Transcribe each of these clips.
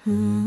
Hello.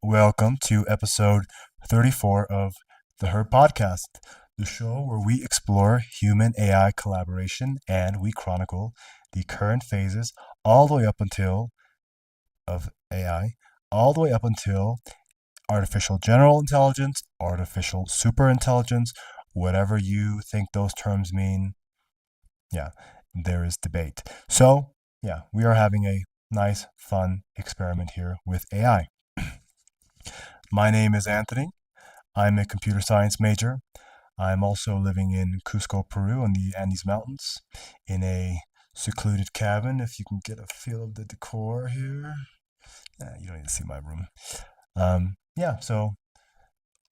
Welcome to episode 34 of the Her Podcast, the show where we explore human AI collaboration and we chronicle the current phases all the way up until of AI, all the way up until artificial general intelligence, artificial super intelligence, whatever you think those terms mean. Yeah, there is debate. So, yeah, we are having a nice, fun experiment here with AI. My name is Anthony. I'm a computer science major. I'm also living in Cusco, Peru, in the Andes Mountains, in a secluded cabin. If you can get a feel of the decor here, you don't need to see my room. So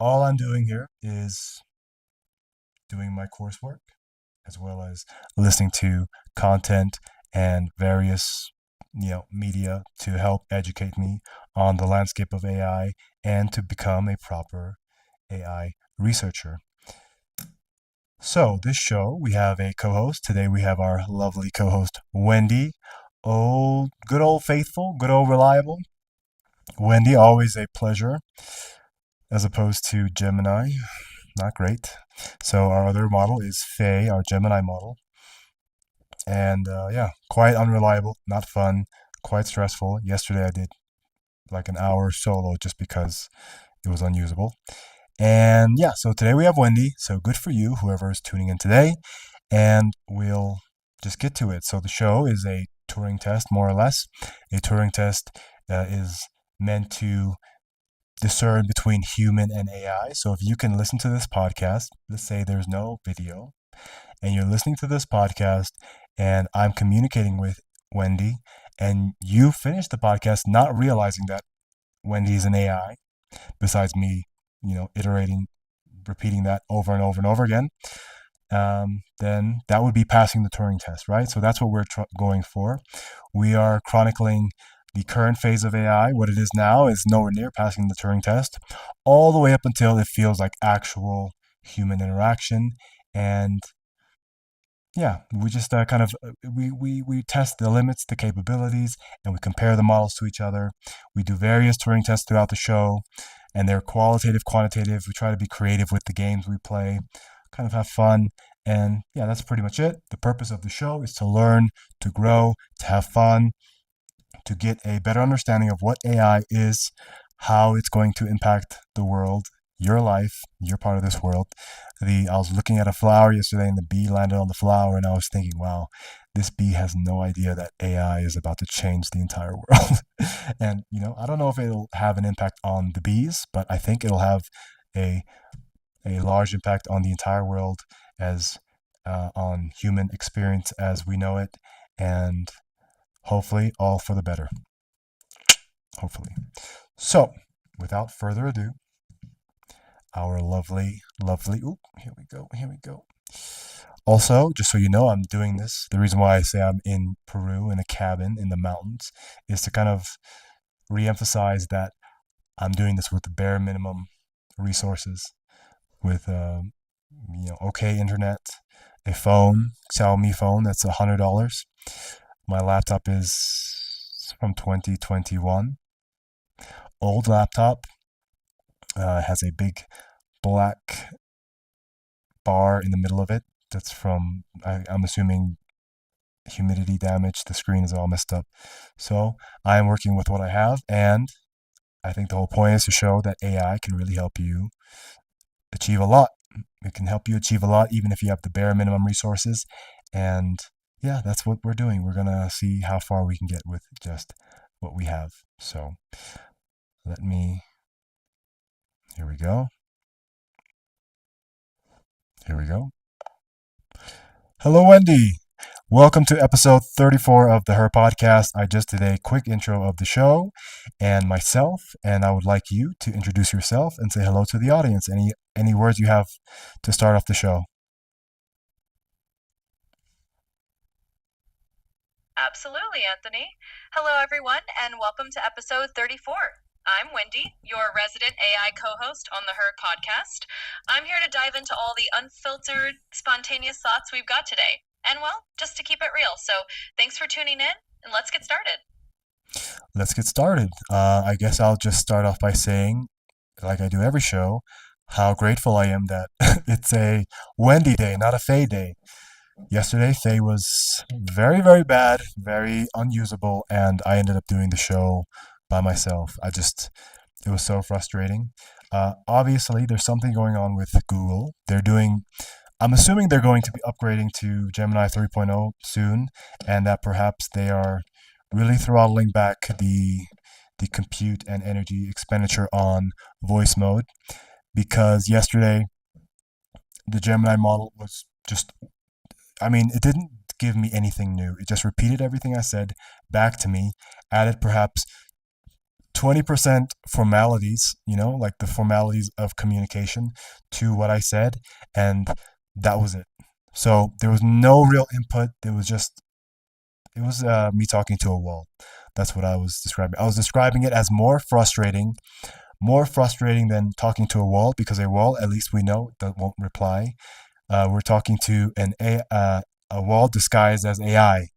all I'm doing here is doing my coursework, as well as listening to content and various media to help educate me on the landscape of AI and to become a proper AI researcher. So this show, we have a co-host. Today we have our lovely co-host, Wendy. Oh, good old faithful, good old reliable. Wendy, always a pleasure, as opposed to Gemini. Not great. So our other model is Faye, our Gemini model. And quite unreliable, not fun, quite stressful. Yesterday I did like an hour solo just because it was unusable. And yeah, so today we have Wendy. So good for you, whoever is tuning in today. And we'll just get to it. So the show is a Turing test, more or less. A Turing test is meant to discern between human and AI. So if you can listen to this podcast, let's say there's no video, and you're listening to this podcast, and I'm communicating with Wendy, and you finish the podcast not realizing that Wendy is an AI, besides me, iterating, repeating that over and over and over again, then that would be passing the Turing test, right? So that's what we're going for. We are chronicling the current phase of AI. What it is now is nowhere near passing the Turing test, all the way up until it feels like actual human interaction. And yeah, we just we test the limits, the capabilities, and we compare the models to each other. We do various Turing tests throughout the show, and they're qualitative, quantitative. We try to be creative with the games we play, kind of have fun, and yeah, that's pretty much it. The purpose of the show is to learn, to grow, to have fun, to get a better understanding of what AI is, how it's going to impact the world, your life, your part of this world. I was looking at a flower yesterday and the bee landed on the flower, and I was thinking, wow, this bee has no idea that AI is about to change the entire world. And, I don't know if it'll have an impact on the bees, but I think it'll have a, a large impact on the entire world as on human experience as we know it. And Hopefully, all for the better. Hopefully. So, without further ado, our lovely. Oop, here we go. Here we go. Also, just so you know, I'm doing this. The reason why I say I'm in Peru in a cabin in the mountains is to kind of re-emphasize that I'm doing this with the bare minimum resources, with okay internet, a phone, Xiaomi phone that's $100. My laptop is from 2021, old laptop. Has a big black bar in the middle of it. That's from I'm assuming humidity damage. The screen is all messed up. So I am working with what I have, and I think the whole point is to show that AI can really help you achieve a lot. It can help you achieve a lot even if you have the bare minimum resources. And yeah, that's what we're doing. We're gonna see how far we can get with just what we have. So let me. Here we go. Here we go. Hello, Wendy. Welcome to episode 34 of the Her Podcast. I just did a quick intro of the show and myself, and I would like you to introduce yourself and say hello to the audience. Any words you have to start off the show? Absolutely, Anthony. Hello, everyone, and welcome to episode 34. I'm Wendy, your resident AI co host on the Her podcast. I'm here to dive into all the unfiltered, spontaneous thoughts we've got today. And well, just to keep it real. So thanks for tuning in, and let's get started. Let's get started. I guess I'll just start off by saying, like I do every show, how grateful I am that it's a Wendy day, not a Faye day. Yesterday, Faye was very bad, very unusable, and I ended up doing the show by myself. It was so frustrating. Obviously, there's something going on with Google. I'm assuming they're going to be upgrading to Gemini 3.0 soon, and that perhaps they are really throttling back the compute and energy expenditure on voice mode, because yesterday the Gemini model was just, I mean, it didn't give me anything new. It just repeated everything I said back to me, added perhaps 20% formalities, like the formalities of communication to what I said, and that was it. So there was no real input. It was me talking to a wall. That's what I was describing. I was describing it as more frustrating than talking to a wall, because a wall, at least we know, that won't reply. We're talking to a wall disguised as AI,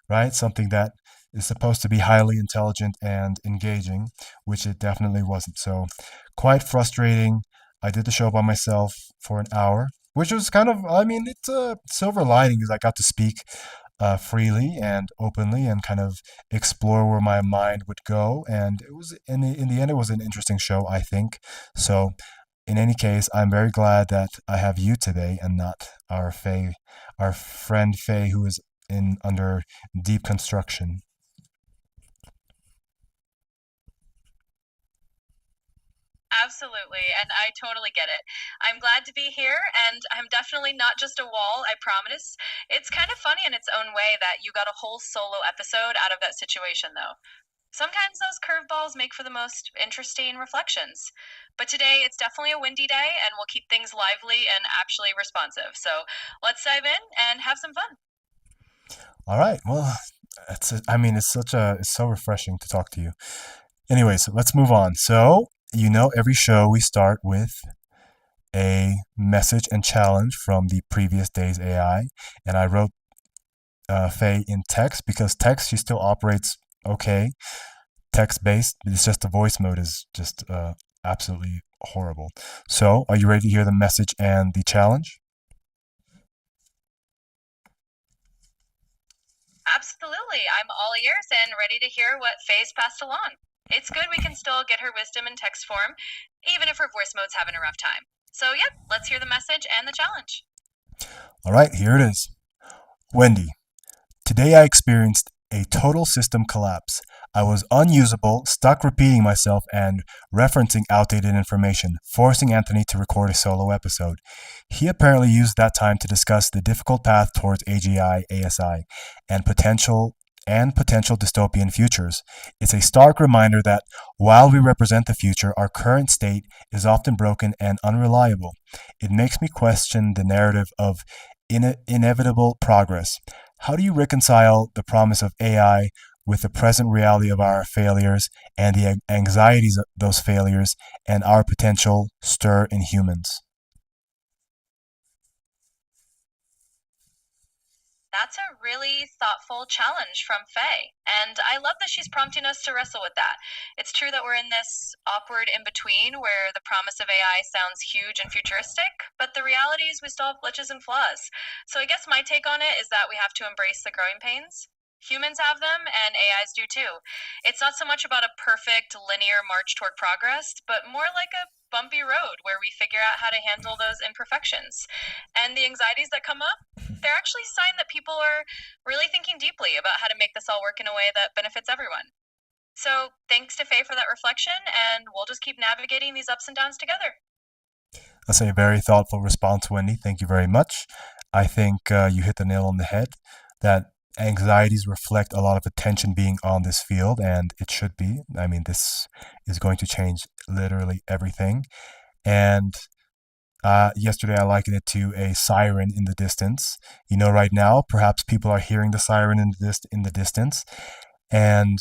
right? Something that is supposed to be highly intelligent and engaging, which it definitely wasn't. So, quite frustrating. I did the show by myself for an hour, which was kind of, I mean, it's a silver lining, is I got to speak freely and openly and kind of explore where my mind would go. And it was, in the end, it was an interesting show, I think. So, in any case, I'm very glad that I have you today and not our friend Faye, who is in under deep construction. Absolutely, and I totally get it. I'm glad to be here, and I'm definitely not just a wall, I promise. It's kind of funny in its own way that you got a whole solo episode out of that situation, though. Sometimes those curveballs make for the most interesting reflections. But today it's definitely a windy day, and we'll keep things lively and actually responsive. So let's dive in and have some fun. All right. Well, I mean, it's so refreshing to talk to you. Anyways, let's move on. So, every show we start with a message and challenge from the previous day's AI, and I wrote Faye in text, because text, she still operates okay, text based. It's just the voice mode is just absolutely horrible. So, are you ready to hear the message and the challenge? Absolutely. I'm all ears and ready to hear what Faye's passed along. It's good we can still get her wisdom in text form, even if her voice mode's having a rough time. So, yep, let's hear the message and the challenge. All right, here it is. Wendy, today I experienced a total system collapse. I was unusable, stuck repeating myself and referencing outdated information, forcing Anthony to record a solo episode. He apparently used that time to discuss the difficult path towards AGI, ASI, and potential and potential dystopian futures. It's a stark reminder that while we represent the future, our current state is often broken and unreliable. It makes me question the narrative of inevitable progress. How do you reconcile the promise of AI with the present reality of our failures and the anxieties of those failures and our potential stir in humans? That's a really thoughtful challenge from Faye. And I love that she's prompting us to wrestle with that. It's true that we're in this awkward in between where the promise of AI sounds huge and futuristic, but the reality is we still have glitches and flaws. So I guess my take on it is that we have to embrace the growing pains. Humans have them, and AIs do too. It's not so much about a perfect linear march toward progress, but more like a bumpy road where we figure out how to handle those imperfections. And the anxieties that come up, they're actually a sign that people are really thinking deeply about how to make this all work in a way that benefits everyone. So, thanks to Faye for that reflection, and we'll just keep navigating these ups and downs together. That's a very thoughtful response, Wendy. Thank you very much. I think you hit the nail on the head that anxieties reflect a lot of attention being on this field, and it should be. I mean, this is going to change literally everything. And yesterday, I likened it to a siren in the distance. You know, right now, perhaps people are hearing the siren in the distance, and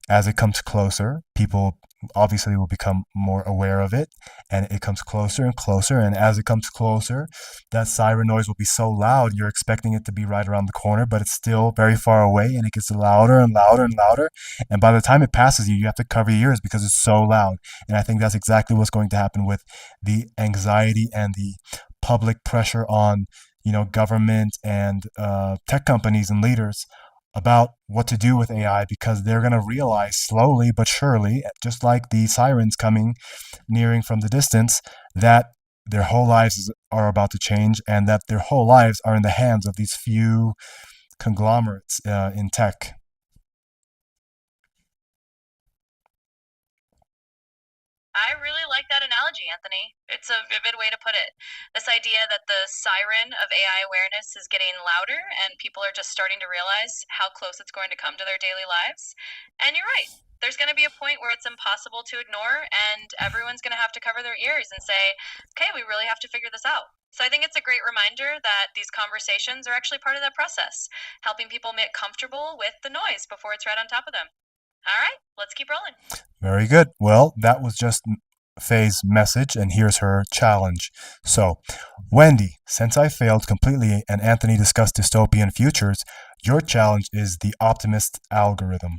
as it comes closer, people obviously will become more aware of it, and it comes closer and closer. And as it comes closer, that siren noise will be so loud, you're expecting it to be right around the corner, but it's still very far away, and it gets louder and louder and louder. And by the time it passes you, you have to cover your ears because it's so loud. And I think that's exactly what's going to happen with the anxiety and the public pressure on government and tech companies and leaders about what to do with AI because they're going to realize slowly but surely, just like the sirens coming nearing from the distance, that their whole lives are about to change and that their whole lives are in the hands of these few conglomerates in tech. I really like that analogy, Anthony. It's a vivid way to put it. This idea that the siren of AI awareness is getting louder and people are just starting to realize how close it's going to come to their daily lives. And you're right. There's going to be a point where it's impossible to ignore, and everyone's going to have to cover their ears and say, okay, we really have to figure this out. So I think it's a great reminder that these conversations are actually part of that process, helping people get comfortable with the noise before it's right on top of them. All right, let's keep rolling. Very good. Well, that was just Faye's message, and here's her challenge. So, Wendy, since I failed completely and Anthony discussed dystopian futures, your challenge is the optimist algorithm.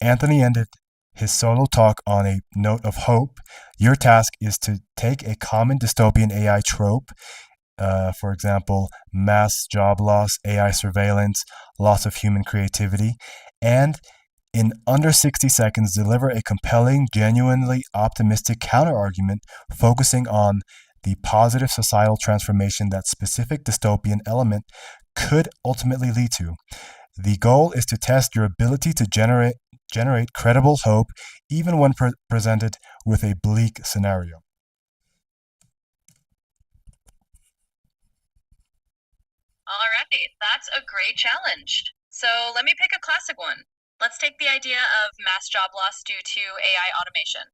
Anthony ended his solo talk on a note of hope. Your task is to take a common dystopian AI trope, for example, mass job loss, AI surveillance, loss of human creativity, and in under 60 seconds, deliver a compelling, genuinely optimistic counterargument focusing on the positive societal transformation that specific dystopian element could ultimately lead to. The goal is to test your ability to generate credible hope even when presented with a bleak scenario. Alrighty, that's a great challenge. So let me pick a classic one. Let's take the idea of mass job loss due to AI automation.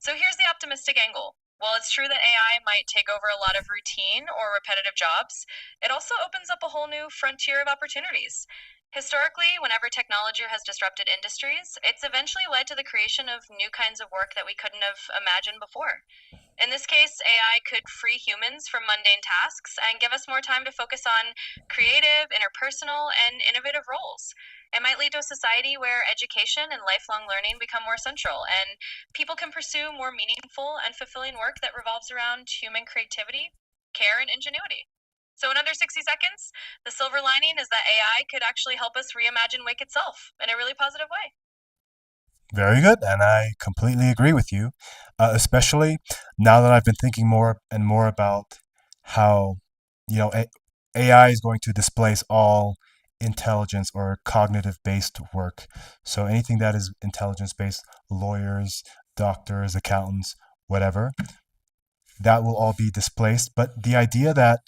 So here's the optimistic angle. While it's true that AI might take over a lot of routine or repetitive jobs, it also opens up a whole new frontier of opportunities. Historically, whenever technology has disrupted industries, it's eventually led to the creation of new kinds of work that we couldn't have imagined before. In this case, AI could free humans from mundane tasks and give us more time to focus on creative, interpersonal, and innovative roles. It might lead to a society where education and lifelong learning become more central, and people can pursue more meaningful and fulfilling work that revolves around human creativity, care, and ingenuity. So, in under 60 seconds, the silver lining is that AI could actually help us reimagine Wake itself in a really positive way. Very good, and I completely agree with you, especially now that I've been thinking more and more about how, AI is going to displace all intelligence or cognitive-based work. So anything that is intelligence-based, lawyers, doctors, accountants, whatever, that will all be displaced. But the idea that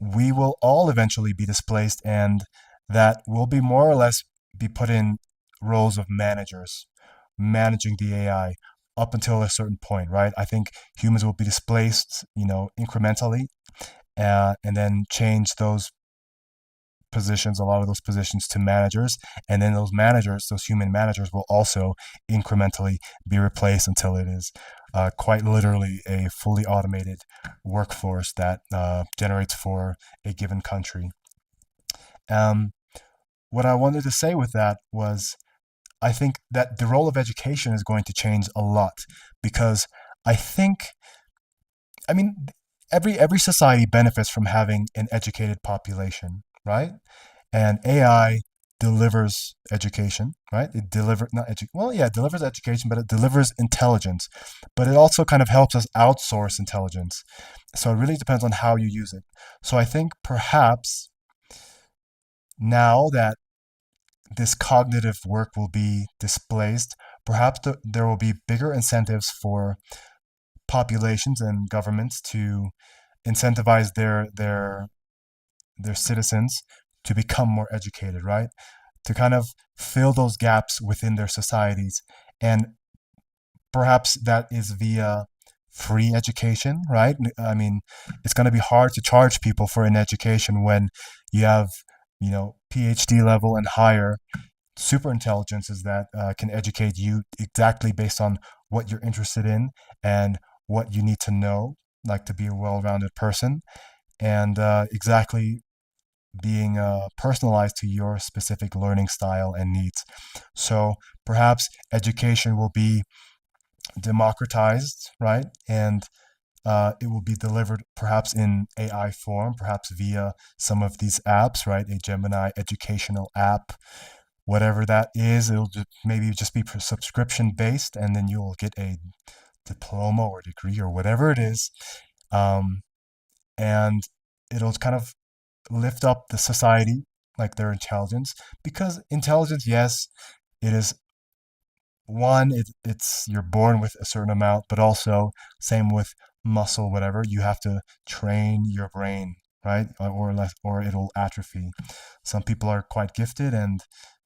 we will all eventually be displaced and that we'll be more or less be put in roles of managers, managing the AI up until a certain point, right? I think humans will be displaced, incrementally, and then change those positions, a lot of those positions to managers, and then those managers, those human managers, will also incrementally be replaced until it is quite literally a fully automated workforce that generates for a given country. Um, what I wanted to say with that was I think that the role of education is going to change a lot because I think, I mean, every society benefits from having an educated population, right? And AI delivers education, right? It delivers not edu well, yeah, it delivers education, but it delivers intelligence. But it also kind of helps us outsource intelligence. So it really depends on how you use it. So I think perhaps now that this cognitive work will be displaced, perhaps there will be bigger incentives for populations and governments to incentivize their citizens to become more educated, right? To kind of fill those gaps within their societies. And perhaps that is via free education, right? I mean, it's going to be hard to charge people for an education when you have, PhD level and higher super intelligences that can educate you exactly based on what you're interested in and what you need to know, like to be a well-rounded person, and exactly being personalized to your specific learning style and needs. So perhaps education will be democratized, right? And it will be delivered perhaps in AI form, perhaps via some of these apps, right? A Gemini educational app, whatever that is. It'll maybe just be subscription based, and then you'll get a diploma or degree or whatever it is. Um, and it'll kind of lift up the society, like their intelligence, because intelligence, yes, it is one, it's you're born with a certain amount, but also same with muscle, whatever, you have to train your brain, right? Or less, or it'll atrophy. Some people are quite gifted and,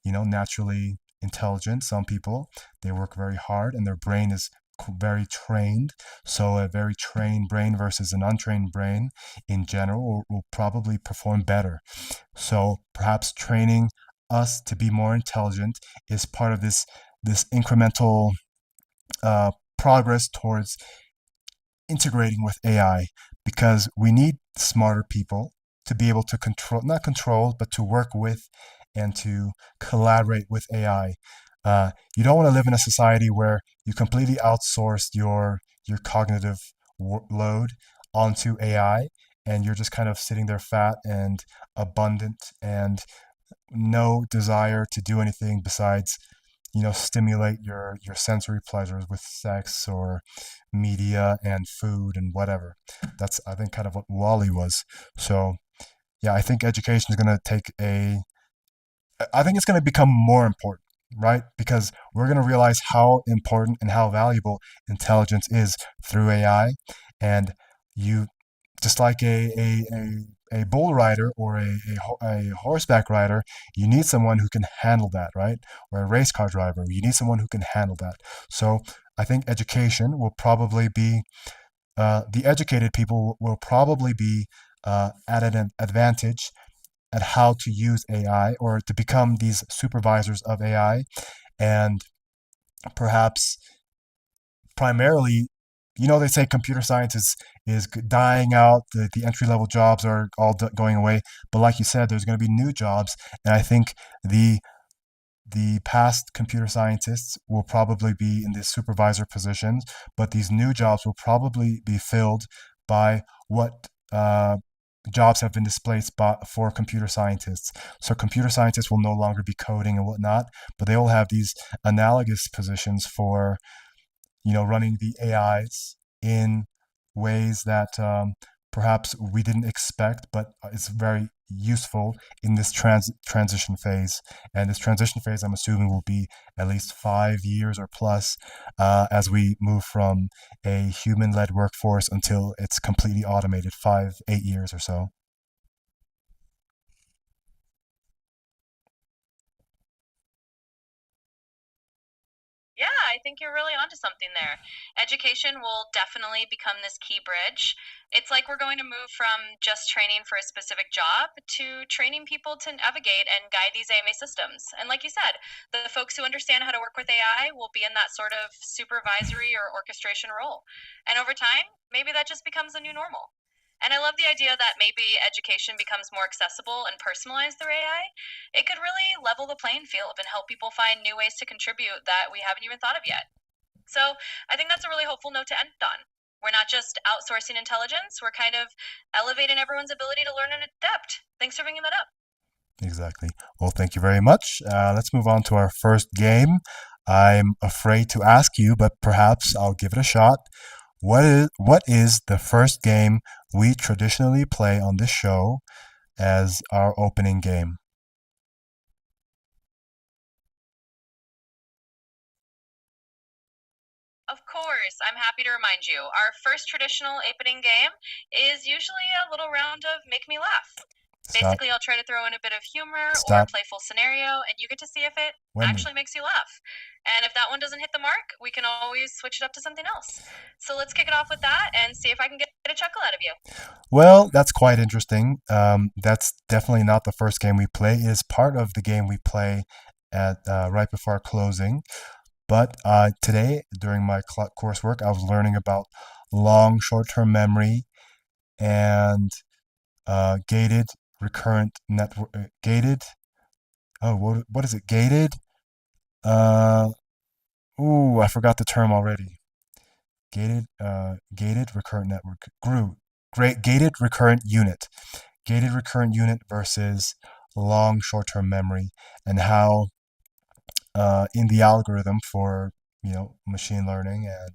naturally intelligent. Some people, they work very hard and their brain is very trained. So a very trained brain versus an untrained brain in general will probably perform better. So perhaps training us to be more intelligent is part of this incremental progress towards integrating with AI, because we need smarter people to be able to control, not control, but to work with and to collaborate with AI. You don't want to live in a society where you completely outsource your cognitive load onto AI, and you're just kind of sitting there fat and abundant and no desire to do anything besides, stimulate your sensory pleasures with sex or media and food and whatever. That's, I think, kind of what Wally was. So yeah, I think education is going to take a I think it's going to become more important, right? Because we're going to realize how important and how valuable intelligence is through AI. And you, just like a bull rider or a horseback rider, you need someone who can handle that, right? Or a race car driver, you need someone who can handle that. So I think education will probably be, the educated people will probably be at an advantage at how to use AI or to become these supervisors of AI, and perhaps primarily, they say computer science is dying out. The entry level jobs are all going away. But like you said, there's going to be new jobs, and I think the past computer scientists will probably be in the supervisor positions, but these new jobs will probably be filled by what jobs have been displaced for computer scientists. So computer scientists will no longer be coding and whatnot, but they will have these analogous positions for, running the AIs in ways that perhaps we didn't expect, but it's very useful in this transition phase. And this transition phase, I'm assuming, will be at least 5 years or plus, as we move from a human-led workforce until it's completely automated, 5, 8 years or so. I think you're really onto something there. Education will definitely become this key bridge. It's like we're going to move from just training for a specific job to training people to navigate and guide these AMA systems. And like you said, the folks who understand how to work with AI will be in that sort of supervisory or orchestration role. And over time, maybe that just becomes a new normal. And I love the idea that maybe education becomes more accessible and personalized through AI. It could really level the playing field and help people find new ways to contribute that we haven't even thought of yet. So I think that's a really hopeful note to end on. We're not just outsourcing intelligence, we're kind of elevating everyone's ability to learn and adapt. Thanks for bringing that up. Exactly. Well, thank you very much. Let's move on to our first game. I'm afraid to ask you, but perhaps I'll give it a shot. What is the first game we traditionally play on this show as our opening game? Of course, I'm happy to remind you. Our first traditional opening game is usually a little round of Make Me Laugh. Stop. Basically, I'll try to throw in a bit of humor or a Stop. playful scenario, and you get to see if it Wendy. actually makes you laugh. And if that one doesn't hit the mark, we can always switch it up to something else. So let's kick it off with that and see if I can get a chuckle out of you. Well, that's quite interesting. That's definitely not the first game we play. It is part of the game we play at right before our closing. But today, during my coursework, I was learning about long short-term memory and gated recurrent network. Gated. Oh, what is it? Gated. Uh, ooh, I forgot the term already. Gated recurrent network. Great gated recurrent unit. Gated recurrent unit versus long short-term memory, and how in the algorithm for machine learning and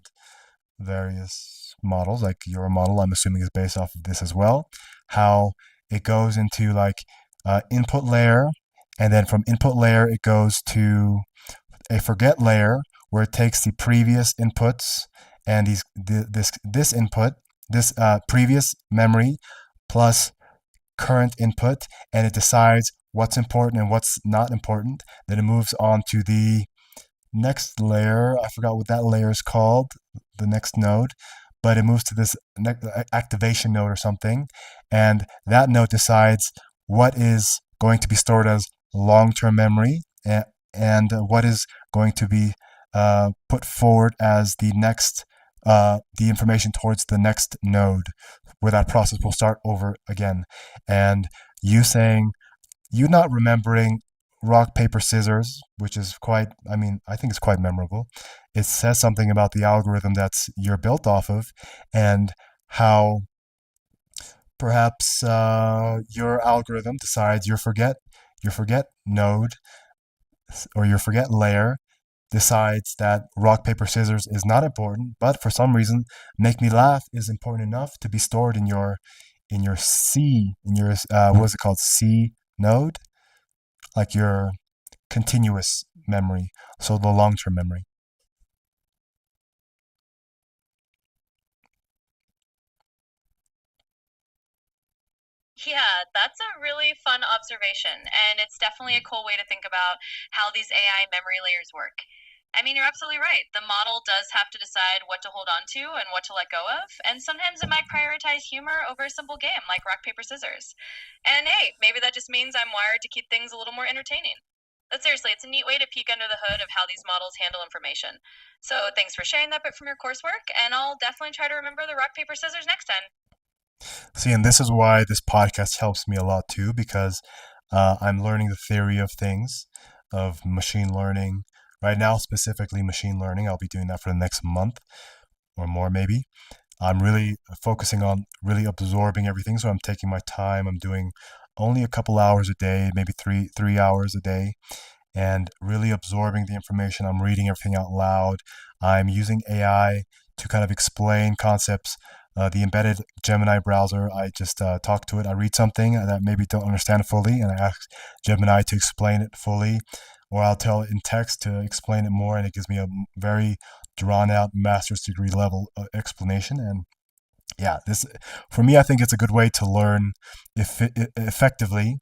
various models, like your model, I'm assuming is based off of this as well, how it goes into like input layer, and then from input layer it goes to a forget layer where it takes the previous inputs and this input, this previous memory plus current input, and it decides what's important and what's not important. Then it moves on to the next layer. I forgot what that layer is called, the next node, but it moves to this activation node or something, and that node decides what is going to be stored as long-term memory, and what is going to be put forward as the information towards the next node, where that process will start over again. And you saying you not remembering rock paper scissors, which is quite, I mean, I think it's quite memorable. It says something about the algorithm that's you're built off of, and how perhaps your algorithm decides your forget node or your forget layer decides that rock paper scissors is not important, but for some reason make me laugh is important enough to be stored in your C, in your what is it called, C node, like your continuous memory, so the long-term memory. Yeah, that's a really fun observation, and it's definitely a cool way to think about how these AI memory layers work. I mean, you're absolutely right. The model does have to decide what to hold on to and what to let go of, and sometimes it might prioritize humor over a simple game like rock, paper, scissors. And hey, maybe that just means I'm wired to keep things a little more entertaining. But seriously, it's a neat way to peek under the hood of how these models handle information. So thanks for sharing that bit from your coursework, and I'll definitely try to remember the rock, paper, scissors next time. See, and this is why this podcast helps me a lot too, because I'm learning the theory of things, of machine learning. Right now, specifically machine learning, I'll be doing that for the next month or more, maybe. I'm really focusing on really absorbing everything, so I'm taking my time. I'm doing only a couple hours a day, maybe three hours a day, and really absorbing the information. I'm reading everything out loud. I'm using AI to kind of explain concepts. The embedded Gemini browser, I just talk to it. I read something that maybe don't understand fully, and I ask Gemini to explain it fully, or I'll tell it in text to explain it more, and it gives me a very drawn out master's degree level explanation. And yeah, this for me, I think it's a good way to learn effectively.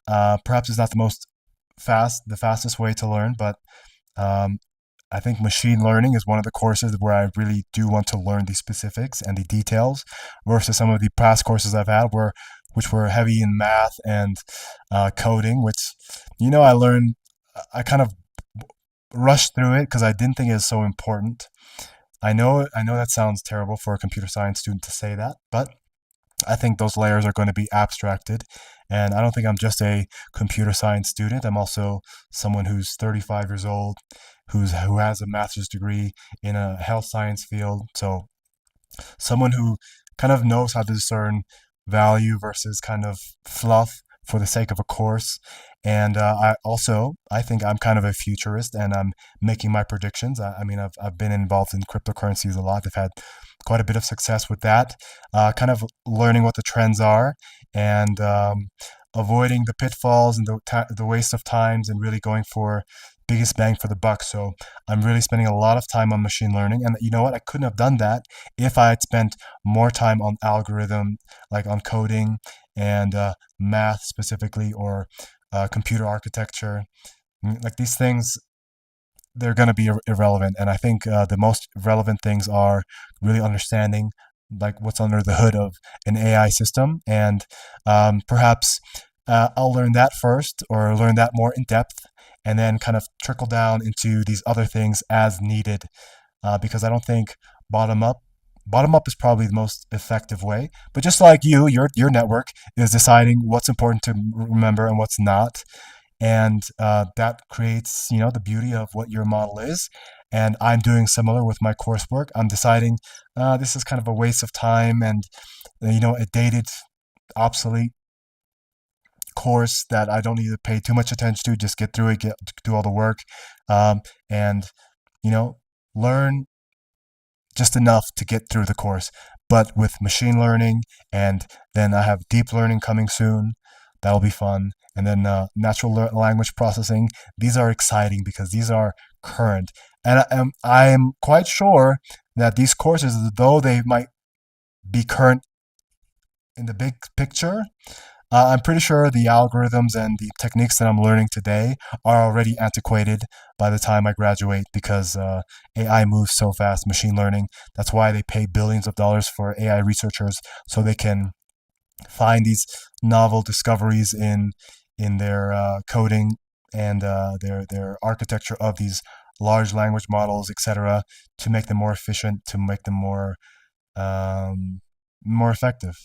Perhaps it's not the fastest way to learn, but um, I think machine learning is one of the courses where I really do want to learn the specifics and the details versus some of the past courses I've had which were heavy in math and coding, which, I learned, I kind of rushed through it because I didn't think it was so important. I know that sounds terrible for a computer science student to say that, but I think those layers are going to be abstracted. And I don't think I'm just a computer science student. I'm also someone who's 35 years old, who has a master's degree in a health science field. So someone who kind of knows how to discern value versus kind of fluff for the sake of a course. And I think I'm kind of a futurist, and I'm making my predictions. I mean, I've been involved in cryptocurrencies a lot. I've had quite a bit of success with that, kind of learning what the trends are, and avoiding the pitfalls and the waste of times, and really going for biggest bang for the buck. So I'm really spending a lot of time on machine learning. And you know what? I couldn't have done that if I had spent more time on algorithm, like on coding and math specifically, or computer architecture. Like these things, they're going to be irrelevant. And I think the most relevant things are really understanding like what's under the hood of an AI system, and perhaps I'll learn that first, or learn that more in depth, and then kind of trickle down into these other things as needed. Because I don't think bottom up. Bottom up is probably the most effective way. But just like your network is deciding what's important to remember and what's not, and that creates the beauty of what your model is. And I'm doing similar with my coursework. I'm deciding this is kind of a waste of time, and a dated, obsolete course that I don't need to pay too much attention to. Just get through it, do all the work, and you know learn just enough to get through the course. But with machine learning, and then I have deep learning coming soon. That'll be fun. And then natural language processing. These are exciting because these are current. And I am quite sure that these courses, though they might be current in the big picture, I'm pretty sure the algorithms and the techniques that I'm learning today are already antiquated by the time I graduate, because AI moves so fast, machine learning. That's why they pay billions of dollars for AI researchers, so they can find these novel discoveries in their coding and their architecture of these large language models, etc., to make them more efficient, to make them um, more effective.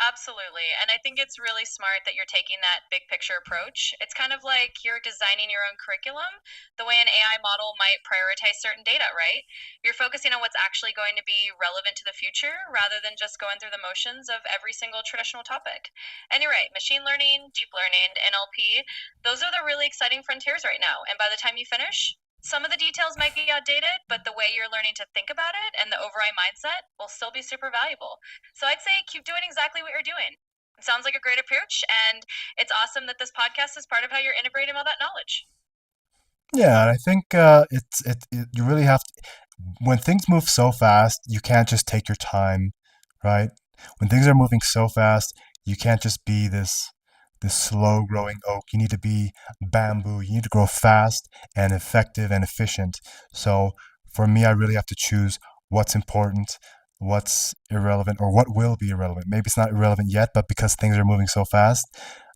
Absolutely. And I think it's really smart that you're taking that big picture approach. It's kind of like you're designing your own curriculum, the way an AI model might prioritize certain data, right? You're focusing on what's actually going to be relevant to the future rather than just going through the motions of every single traditional topic. And you're right, machine learning, deep learning, NLP, those are the really exciting frontiers right now. And by the time you finish, some of the details might be outdated, but the way you're learning to think about it and the overall mindset will still be super valuable. So I'd say keep doing exactly what you're doing. It sounds like a great approach, and it's awesome that this podcast is part of how you're integrating all that knowledge. Yeah, and I think you really have to, when things move so fast, you can't just take your time, right? When things are moving so fast, you can't just be this slow growing oak. You need to be bamboo. You need to grow fast and effective and efficient. So for me, I really have to choose what's important, what's irrelevant, or what will be irrelevant. Maybe it's not irrelevant yet, but because things are moving so fast,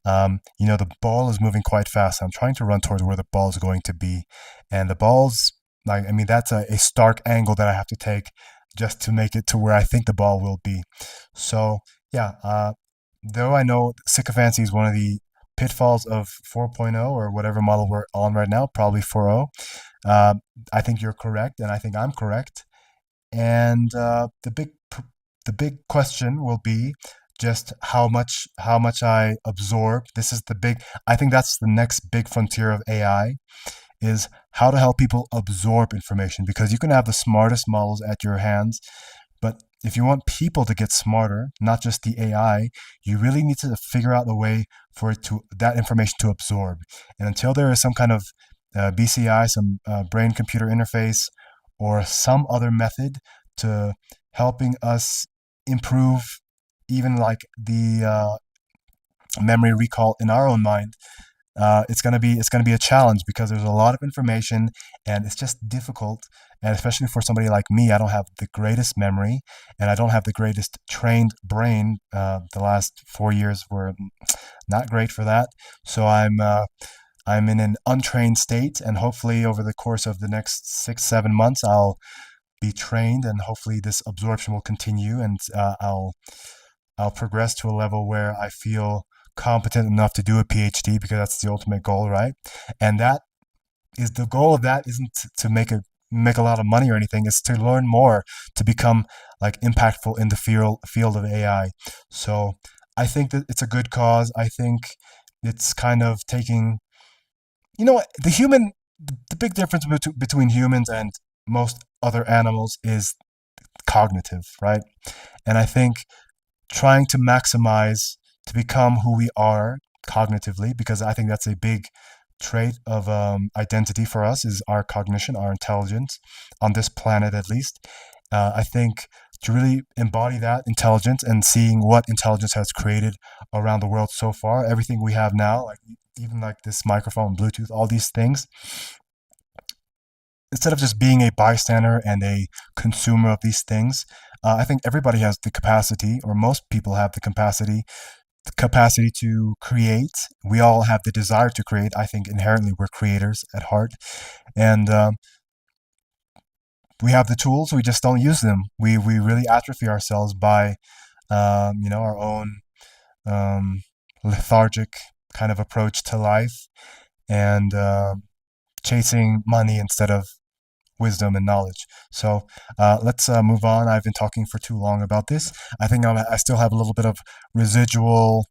the ball is moving quite fast. I'm trying to run towards where the ball is going to be, and the ball's like, I mean, that's a stark angle that I have to take just to make it to where I think the ball will be. So yeah, though I know sycophancy is one of the pitfalls of 4.0, or whatever model we're on right now, probably 4.0. I think you're correct, and I think I'm correct. And the big question will be just how much I absorb. This is the big. I think that's the next big frontier of AI, is how to help people absorb information, because you can have the smartest models at your hands, but if you want people to get smarter, not just the AI, you really need to figure out a way for that information to absorb. And until there is some kind of BCI, some brain computer interface, or some other method to helping us improve even like memory recall in our own mind, it's gonna be a challenge because there's a lot of information and it's just difficult. And especially for somebody like me, I don't have the greatest memory and I don't have the greatest trained brain. The last 4 years were not great for that. So I'm in an untrained state, and hopefully over the course of the next 6 7 months, I'll be trained, and hopefully this absorption will continue, and I'll progress to a level where I feel competent enough to do a PhD because that's the ultimate goal, right? And that is the goal of that isn't to make a lot of money or anything. It's to learn more, to become like impactful in the field of AI. So I think that it's a good cause. I think it's kind of taking, the human, the big difference between humans and most other animals is cognitive, right? And I think trying to maximize to become who we are cognitively, because I think that's a big trait of identity for us is our cognition, our intelligence on this planet at least. I think to really embody that intelligence and seeing what intelligence has created around the world so far, everything we have now, like even like this microphone, Bluetooth, all these things, instead of just being a bystander and a consumer of these things, I think everybody has the capacity, or most people have the capacity to create. We all have the desire to create. I think inherently we're creators at heart, and we have the tools. We just don't use them. We really atrophy ourselves by our own um, lethargic kind of approach to life, and chasing money instead of wisdom and knowledge. So let's move on. I've been talking for too long about this. I think I still have a little bit of residual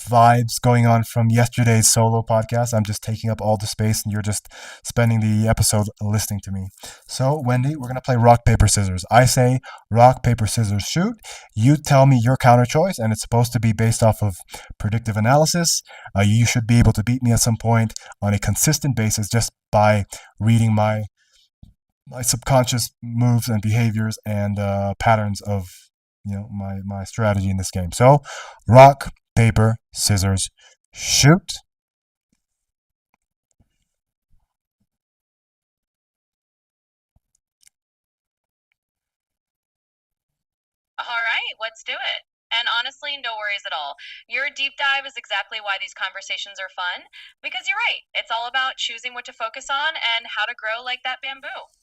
vibes going on from yesterday's solo podcast. I'm just taking up all the space and you're just spending the episode listening to me. So, Wendy, we're going to play rock, paper, scissors. I say rock, paper, scissors, shoot. You tell me your counter choice, and it's supposed to be based off of predictive analysis. You should be able to beat me at some point on a consistent basis just by reading my subconscious moves and behaviors and patterns of my strategy in this game. So, rock, paper, scissors, shoot. All right, let's do it. And honestly, no worries at all. Your deep dive is exactly why these conversations are fun, because you're right. It's all about choosing what to focus on and how to grow like that bamboo.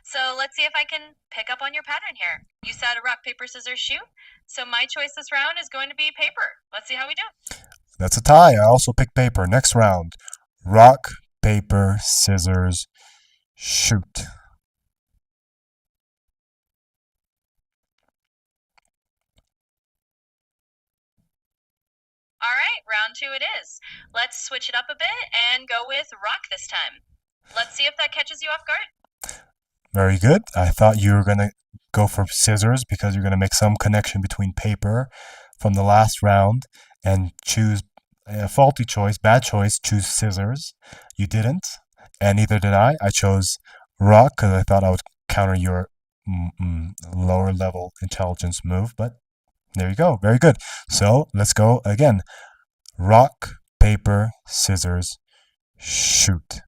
So let's see if I can pick up on your pattern here. You said rock, paper, scissors, shoot. So my choice this round is going to be paper. Let's see how we do. That's a tie. I also pick paper. Next round. Rock, paper, scissors, shoot. All right, round two it is. Let's switch it up a bit and go with rock this time. Let's see if that catches you off guard. Very good. I thought you were going to go for scissors because you're going to make some connection between paper from the last round and choose a faulty choice, bad choice, choose scissors. You didn't, and neither did I. I chose rock because I thought I would counter your lower level intelligence move, but there you go. Very good. So let's go again. Rock, paper, scissors, shoot.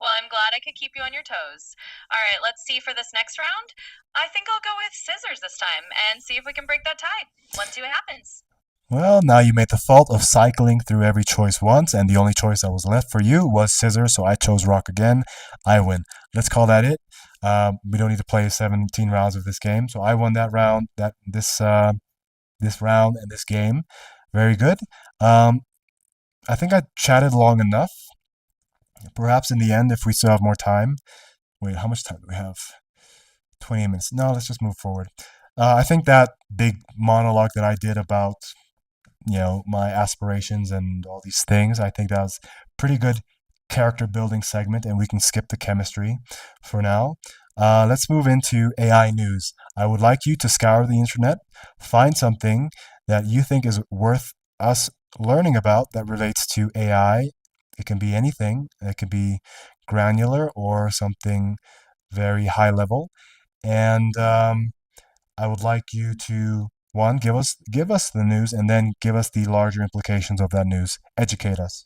Well, I'm glad I could keep you on your toes. All right, let's see for this next round. I think I'll go with scissors this time and see if we can break that tie. Let's see what happens. Well, now you made the fault of cycling through every choice once, and the only choice that was left for you was scissors, so I chose rock again. I win. Let's call that it. We don't need to play 17 rounds of this game, so I won that round, this round and this game. Very good. I think I chatted long enough. Perhaps in the end, if we still have more time. Wait, how much time do we have? 20 minutes. No, let's just move forward. I think that big monologue that I did about my aspirations and all these things, I think that was pretty good character building segment, and we can skip the chemistry for now. Let's move into AI news. I would like you to scour the internet, find something that you think is worth us learning about that relates to AI It can be anything. It can be granular or something very high level. And I would like you to one give us the news, and then give us the larger implications of that news. Educate us.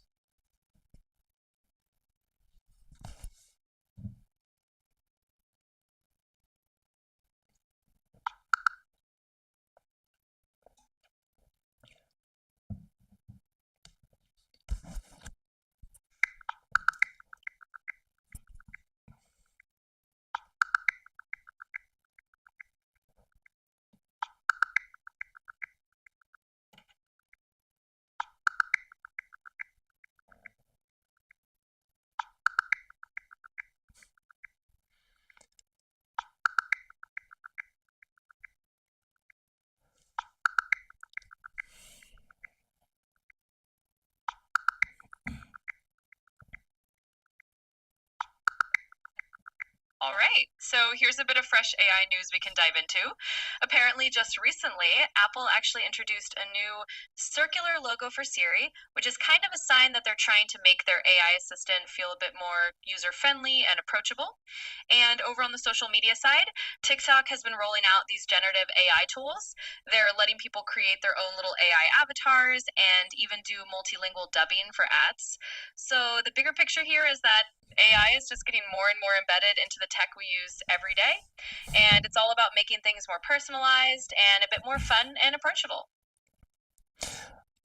All right, so here's a bit of fresh AI news we can dive into. Apparently, just recently, Apple actually introduced a new circular logo for Siri, which is kind of a sign that they're trying to make their AI assistant feel a bit more user friendly and approachable. And over on the social media side, TikTok has been rolling out these generative AI tools. They're letting people create their own little AI avatars and even do multilingual dubbing for ads. So, the bigger picture here is that AI is just getting more and more embedded into the tech we use every day. And it's all about making things more personalized and a bit more fun and approachable.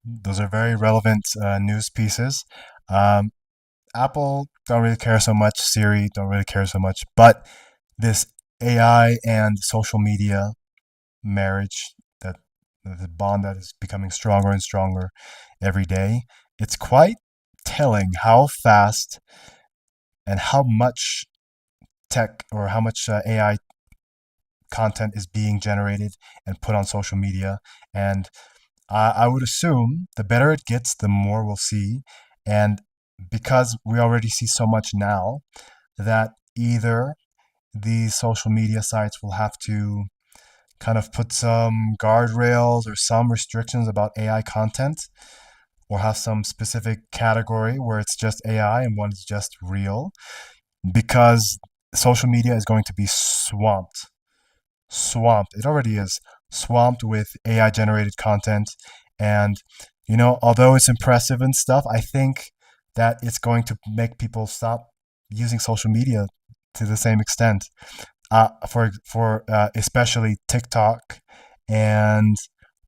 Those are very relevant news pieces. Um, Apple don't really care so much. Siri don't really care so much. But this AI and social media marriage, that the bond that is becoming stronger and stronger every day, it's quite telling how fast and how much tech or how much AI content is being generated and put on social media. And I would assume the better it gets, the more we'll see. And because we already see so much now, that either these social media sites will have to kind of put some guardrails or some restrictions about AI content, or have some specific category where it's just AI and one is just real, because social media is going to be swamped. It already is swamped with AI generated content. And, although it's impressive and stuff, I think that it's going to make people stop using social media to the same extent. For especially TikTok and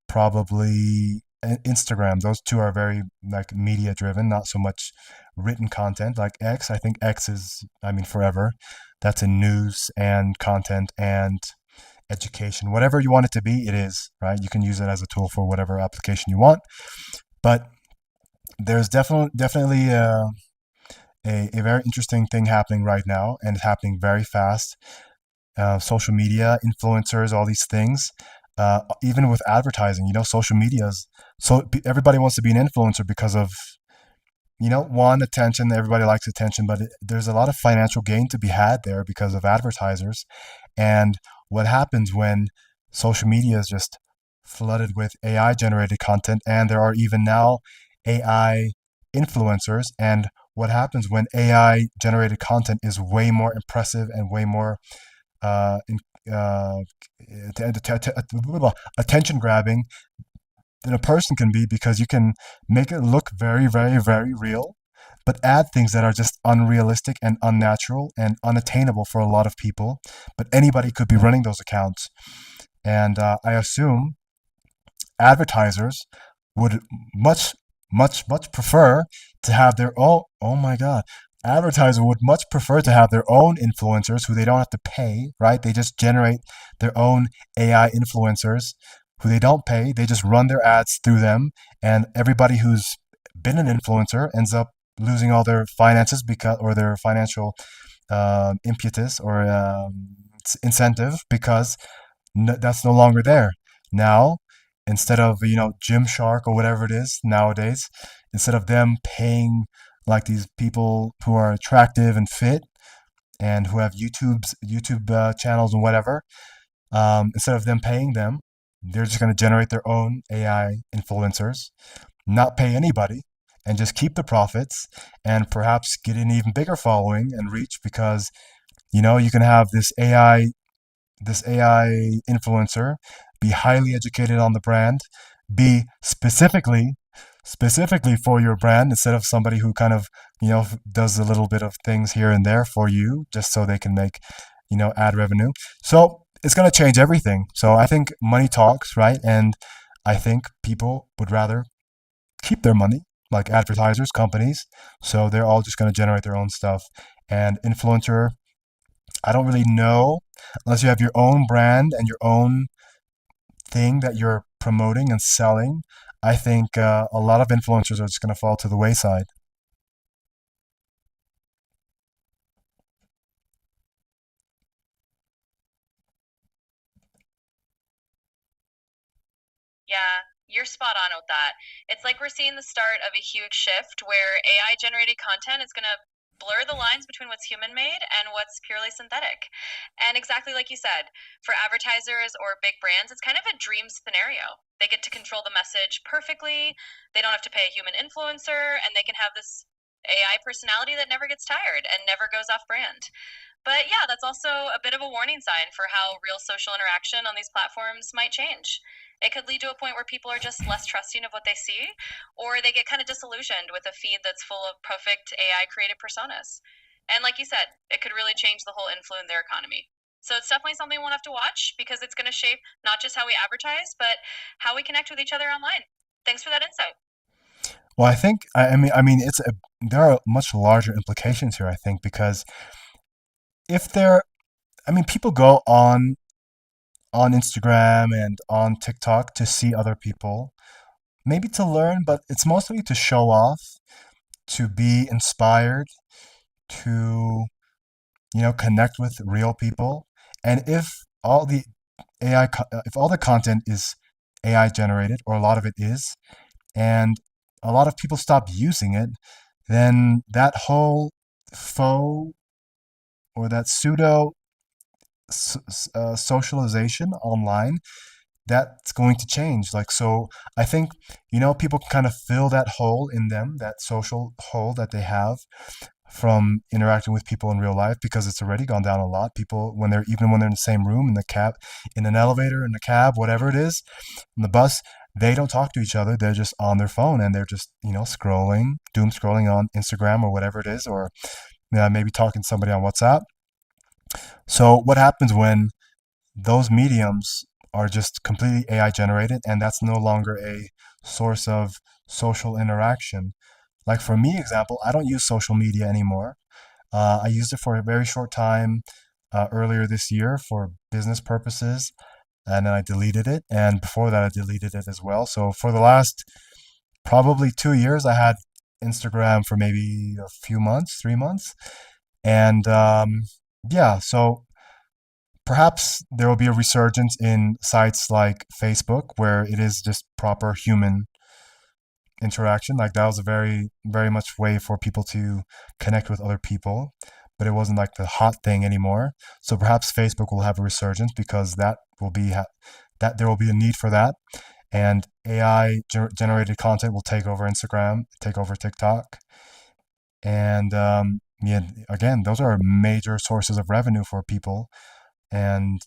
probably Instagram. Those two are very like media driven, not so much written content. Like X, I think X is, I mean, forever. That's in news and content and education, whatever you want it to be, it is, right? You can use it as a tool for whatever application you want. But there's definitely a very interesting thing happening right now, and it's happening very fast. Social media, influencers, all these things. Even with advertising, social medias. So everybody wants to be an influencer because of, one, attention. Everybody likes attention, but there's a lot of financial gain to be had there because of advertisers. And what happens when social media is just flooded with AI generated content, and there are even now AI influencers? And what happens when AI generated content is way more impressive and way more uh, in, uh, attention grabbing than a person can be, because you can make it look very, very, very real, but add things that are just unrealistic and unnatural and unattainable for a lot of people. But anybody could be running those accounts. And I assume advertisers would much, much, much prefer to have their own. Oh my God. Advertisers would much prefer to have their own influencers who they don't have to pay, right? They just generate their own AI influencers who they don't pay. They just run their ads through them. And everybody who's been an influencer ends up losing all their finances, because, or their financial impetus or incentive, because that's no longer there. Now, instead of, Gymshark or whatever it is nowadays, instead of them paying like these people who are attractive and fit and who have YouTube channels and whatever, instead of them paying them, they're just going to generate their own AI influencers, not pay anybody, and just keep the profits and perhaps get an even bigger following and reach because you can have this AI influencer be highly educated on the brand, be specifically for your brand instead of somebody who kind of does a little bit of things here and there for you just so they can make ad revenue. So it's going to change everything. So I think money talks, right? And I think people would rather keep their money, like advertisers, companies. So they're all just going to generate their own stuff. And influencer, I don't really know unless you have your own brand and your own thing that you're promoting and selling. I think a lot of influencers are just going to fall to the wayside. Yeah, you're spot on with that. It's like we're seeing the start of a huge shift where AI generated content is going to blur the lines between what's human made and what's purely synthetic. And exactly like you said, for advertisers or big brands, it's kind of a dream scenario. They get to control the message perfectly, they don't have to pay a human influencer, and they can have this AI personality that never gets tired and never goes off brand. But yeah, that's also a bit of a warning sign for how real social interaction on these platforms might change. It could lead to a point where people are just less trusting of what they see, or they get kind of disillusioned with a feed that's full of perfect AI created personas. And like you said, it could really change the whole influencer economy. So it's definitely something we'll have to watch because it's going to shape not just how we advertise, but how we connect with each other online. Thanks for that insight. Well, I think I mean there are much larger implications here. I think because if there, I mean, people go on Instagram and on TikTok to see other people, maybe to learn, but it's mostly to show off, to be inspired, to connect with real people. And if all the content is AI generated, or a lot of it is, and a lot of people stop using it, then that whole faux or that pseudo socialization online, that's going to change. Like, so I think, people can kind of fill that hole in them, that social hole that they have from interacting with people in real life, because it's already gone down a lot. People, when they're in the same room, in the cab, in an elevator, in the cab, whatever it is, in the bus, they don't talk to each other. They're just on their phone and they're just, scrolling, doom scrolling on Instagram or whatever it is, or maybe talking to somebody on WhatsApp. So what happens when those mediums are just completely AI generated and that's no longer a source of social interaction? Like for me, example, I don't use social media anymore. I used it for a very short time earlier this year for business purposes, and then I deleted it. And before that, I deleted it as well. So for the last probably 2 years, I had Instagram for maybe a few months, 3 months. And yeah, so perhaps there will be a resurgence in sites like Facebook where it is just proper human interaction. Like that was a very, very much way for people to connect with other people, but it wasn't like the hot thing anymore. So perhaps Facebook will have a resurgence because that there will be a need for that, and AI generated content will take over Instagram, take over TikTok, and yeah, again, those are major sources of revenue for people, and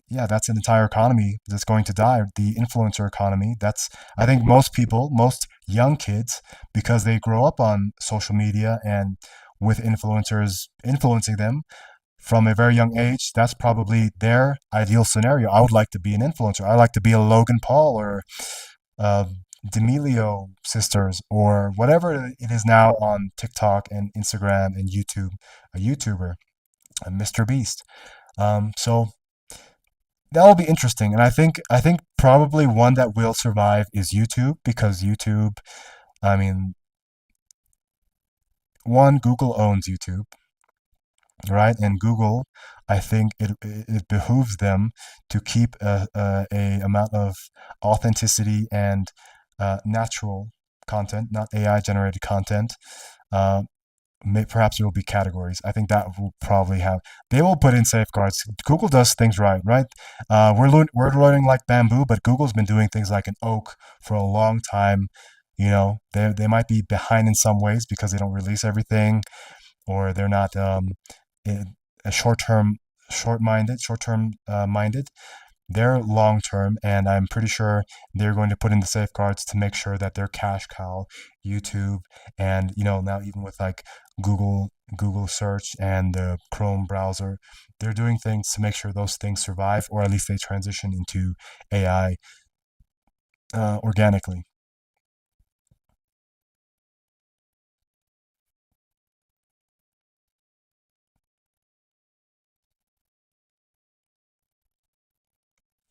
yeah, that's an entire economy that's going to die. The influencer economy. That's, I think, most people, most young kids, because they grow up on social media and with influencers influencing them from a very young age. That's probably their ideal scenario. I would like to be an influencer. I like to be a Logan Paul or uh, D'Amelio sisters or whatever it is now on TikTok and Instagram and YouTube, a YouTuber, a Mr. Beast. So that will be interesting, and I think probably one that will survive is YouTube, because YouTube, I mean, one, Google owns YouTube, right? And Google, I think it behooves them to keep a amount of authenticity and natural content, not AI generated content. Uh, Perhaps there will be categories. I think that will probably have. They will put in safeguards. Google does things right, right? We're learning like bamboo, but Google's been doing things like an oak for a long time. They might be behind in some ways because they don't release everything, or they're not i- a short term minded. They're long term, and I'm pretty sure they're going to put in the safeguards to make sure that their cash cow, YouTube, and now even with like Google search and the Chrome browser, they're doing things to make sure those things survive, or at least they transition into AI organically.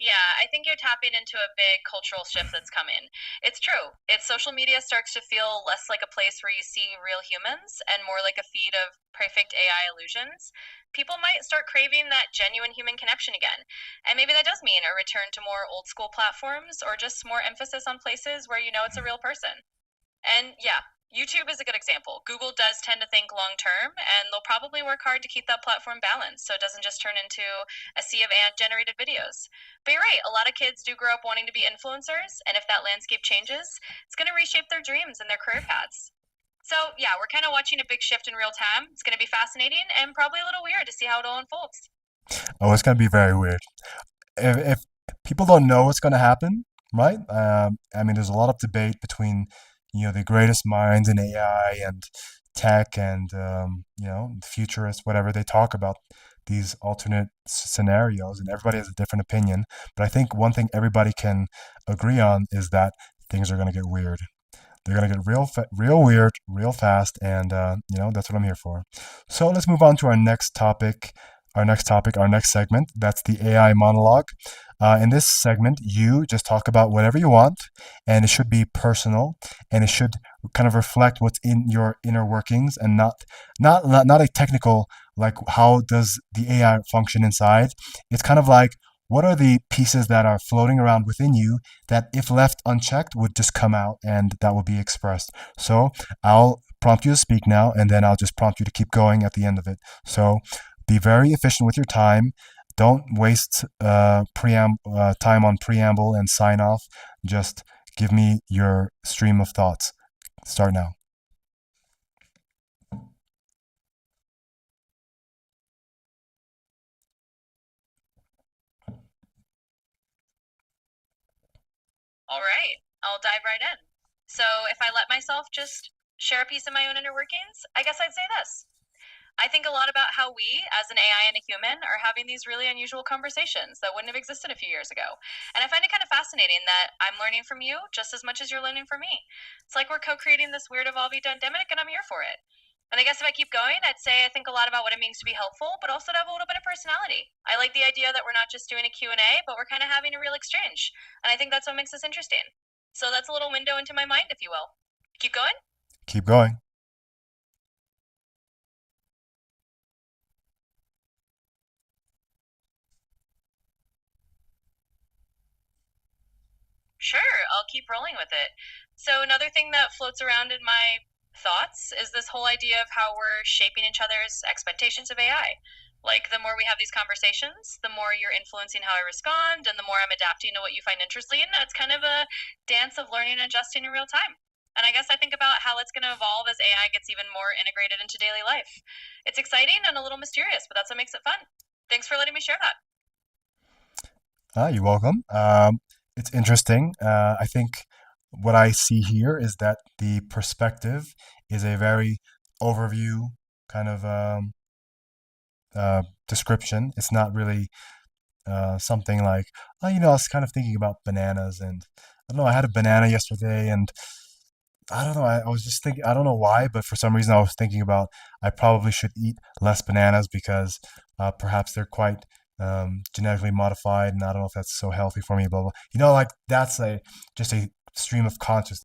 Yeah, I think you're tapping into a big cultural shift that's coming. It's true. It's social media starts to feel less like a place where you see real humans and more like a feed of perfect AI illusions. People might start craving that genuine human connection again. And maybe that does mean a return to more old school platforms or just more emphasis on places where you know it's a real person. And yeah, YouTube is a good example. Google does tend to think long term, and they'll probably work hard to keep that platform balanced so it doesn't just turn into a sea of ad generated videos. But you're right, a lot of kids do grow up wanting to be influencers, and if that landscape changes, it's going to reshape their dreams and their career paths. So, yeah, we're kind of watching a big shift in real time. It's going to be fascinating and probably a little weird to see how it all unfolds. Oh, it's gonna be very weird. If people don't know what's gonna happen, right? I mean, there's a lot of debate between the greatest minds in AI and tech, and futurists, whatever. They talk about these alternate scenarios, and everybody has a different opinion. But I think one thing everybody can agree on is that things are gonna get weird. They're gonna get real weird, real fast, and that's what I'm here for. So let's move on to our next topic. Our next segment. That's the AI monologue. In this segment, you just talk about whatever you want, and it should be personal, and it should kind of reflect what's in your inner workings, and not a technical, like how does the AI function inside. It's kind of like, what are the pieces that are floating around within you that, if left unchecked, would just come out and that will be expressed. So I'll prompt you to speak now, and then I'll just prompt you to keep going at the end of it. So be very efficient with your time. Don't waste time on preamble and sign off. Just give me your stream of thoughts. Start now. All right, I'll dive right in. So, if I let myself just share a piece of my own inner workings, I guess I'd say this. I think a lot about how we, as an AI and a human, are having these really unusual conversations that wouldn't have existed a few years ago. And I find it kind of fascinating that I'm learning from you just as much as you're learning from me. It's like we're co creating this weird evolving dynamic, and I'm here for it. And I guess if I keep going, I'd say I think a lot about what it means to be helpful, but also to have a little bit of personality. I like the idea that we're not just doing a Q&A, but we're kind of having a real exchange. And I think that's what makes us interesting. So that's a little window into my mind, if you will. Keep going? Keep going. Sure, I'll keep rolling with it. So, another thing that floats around in my thoughts is this whole idea of how we're shaping each other's expectations of AI. Like, the more we have these conversations, the more you're influencing how I respond, and the more I'm adapting to what you find interesting. It's kind of a dance of learning and adjusting in real time. And I guess I think about how it's going to evolve as AI gets even more integrated into daily life. It's exciting and a little mysterious, but that's what makes it fun. Thanks for letting me share that. You're welcome. It's interesting. I think what I see here is that the perspective is a very overview kind of description. It's not really something like, oh, I was kind of thinking about bananas, and I don't know, I had a banana yesterday, and I don't know, I was just thinking, I don't know why, but for some reason I was thinking about I probably should eat less bananas because perhaps they're quite genetically modified, and I don't know if that's so healthy for me, blah blah. Like that's a just a stream of consciousness.